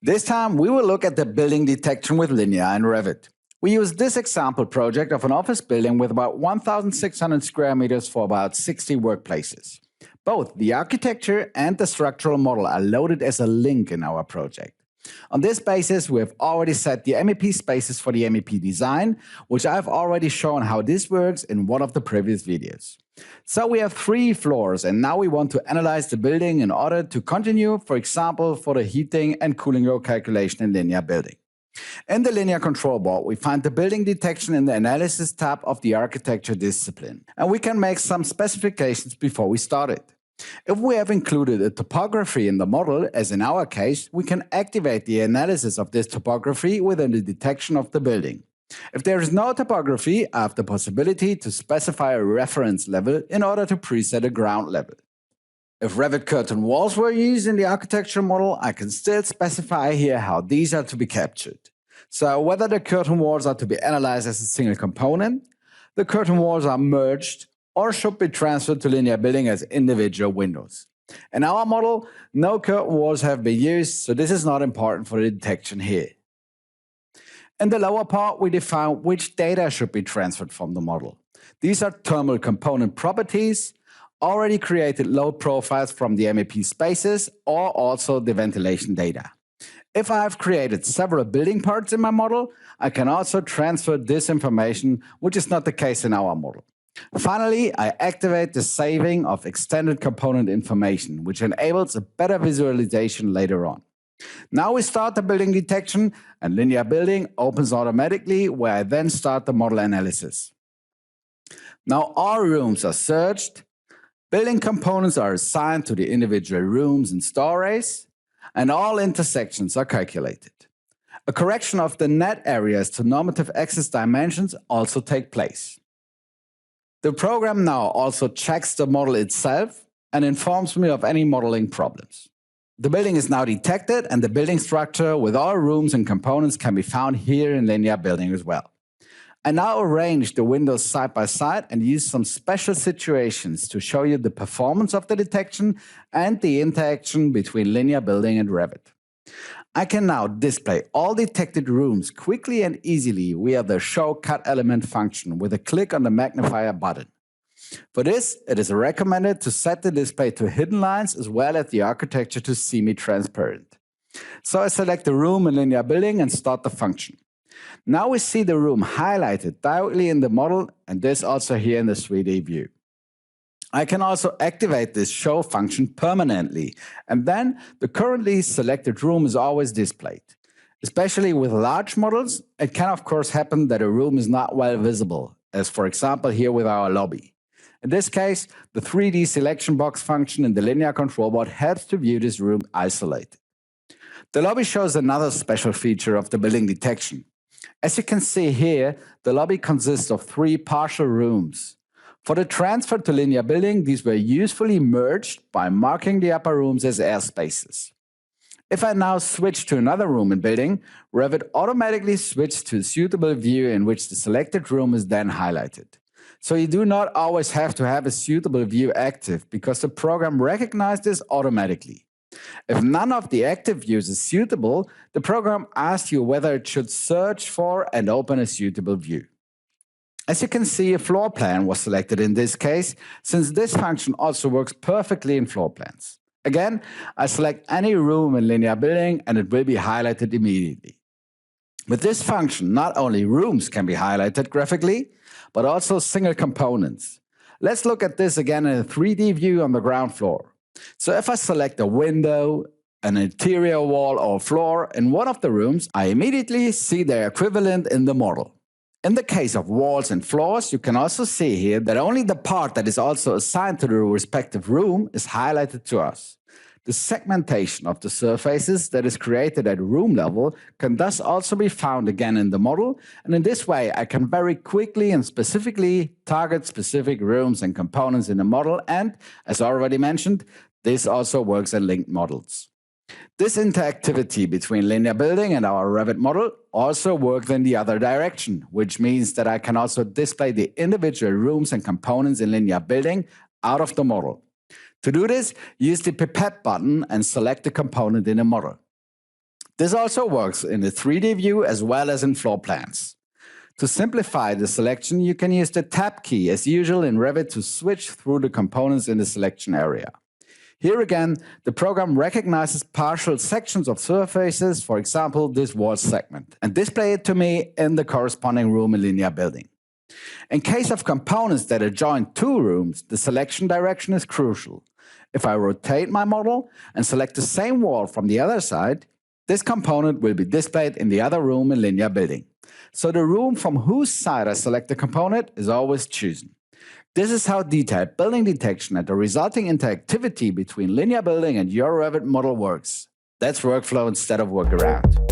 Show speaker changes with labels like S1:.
S1: This time, we will look at the building detection with liNear and Revit. We use this example project of an office building with about 1,600 square meters for about 60 workplaces. Both the architecture and the structural model are loaded as a link in our project. On this basis, we have already set the MEP spaces for the MEP design, which I've already shown how this works in one of the previous videos. So we have 3 floors, and now we want to analyze the building in order to continue, for example, for the heating and cooling load calculation in liNear building. In the liNear control board, we find the building detection in the analysis tab of the architecture discipline, and we can make some specifications before we start it. If we have included a topography in the model, as in our case, we can activate the analysis of this topography within the detection of the building. If there is no topography, I have the possibility to specify a reference level in order to preset a ground level. If Revit curtain walls were used in the architecture model, I can still specify here how these are to be captured. So whether the curtain walls are to be analyzed as a single component, the curtain walls are merged, or should be transferred to liNear building as individual windows. In our model, no curtain walls have been used, so this is not important for the detection here. In the lower part, we define which data should be transferred from the model. These are thermal component properties, already created load profiles from the MEP spaces, or also the ventilation data. If I have created several building parts in my model, I can also transfer this information, which is not the case in our model. Finally, I activate the saving of extended component information, which enables a better visualization later on. Now we start the building detection, and liNear building opens automatically, where I then start the model analysis. Now all rooms are searched, building components are assigned to the individual rooms and stories, and all intersections are calculated. A correction of the net areas to normative axis dimensions also take place. The program now also checks the model itself and informs me of any modeling problems. The building is now detected, and the building structure with all rooms and components can be found here in liNear building as well. I now arrange the windows side by side and use some special situations to show you the performance of the detection and the interaction between liNear building and Revit. I can now display all detected rooms quickly and easily via the Show Cut Element function with a click on the magnifier button. For this, it is recommended to set the display to hidden lines as well as the architecture to semi-transparent. So I select the room in liNear building and start the function. Now we see the room highlighted directly in the model, and this also here in the 3D view. I can also activate this show function permanently, and then the currently selected room is always displayed. Especially with large models, it can of course happen that a room is not well visible, as for example here with our lobby. In this case, the 3D selection box function in the liNear control board helps to view this room isolated. The lobby shows another special feature of the building detection. As you can see here, the lobby consists of 3 partial rooms. For the transfer to liNear building, these were usefully merged by marking the upper rooms as airspaces. If I now switch to another room in building, Revit automatically switches to a suitable view in which the selected room is then highlighted. So you do not always have to have a suitable view active, because the program recognizes this automatically. If none of the active views is suitable, the program asks you whether it should search for and open a suitable view. As you can see, a floor plan was selected in this case, since this function also works perfectly in floor plans. Again, I select any room in liNear building and it will be highlighted immediately. With this function, not only rooms can be highlighted graphically, but also single components. Let's look at this again in a 3D view on the ground floor. So if I select a window, an interior wall or floor in one of the rooms, I immediately see their equivalent in the model. In the case of walls and floors, you can also see here that only the part that is also assigned to the respective room is highlighted to us. The segmentation of the surfaces that is created at room level can thus also be found again in the model, and in this way I can very quickly and specifically target specific rooms and components in the model, and, as already mentioned, this also works in linked models. This interactivity between liNear building and our Revit model also works in the other direction, which means that I can also display the individual rooms and components in liNear building out of the model. To do this, use the pipette button and select the component in the model. This also works in the 3D view as well as in floor plans. To simplify the selection, you can use the Tab key as usual in Revit to switch through the components in the selection area. Here again, the program recognizes partial sections of surfaces, for example, this wall segment, and display it to me in the corresponding room in linear building. In case of components that adjoin two rooms, the selection direction is crucial. If I rotate my model and select the same wall from the other side, this component will be displayed in the other room in linear building. So the room from whose side I select the component is always chosen. This is how detailed building detection and the resulting interactivity between linear building and your Revit model works. That's workflow instead of workaround.